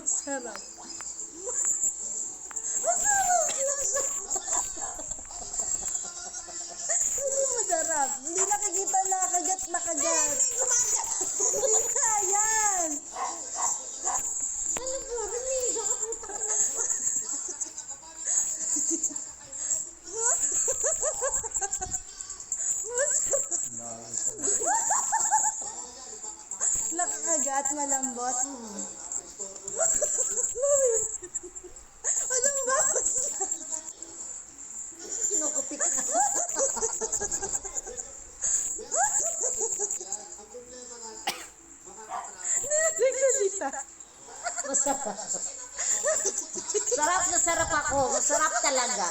Masarap. Hindi masarap. Hindi nakikita na kagat na kagat. Hindi yan. Ano po, Remiga, kaputa ka na. Nakakagat, malambot. Anong bakit? Kinukupit na. Nagsalita. Masarap. Sarap na sarap ako. Masarap talaga.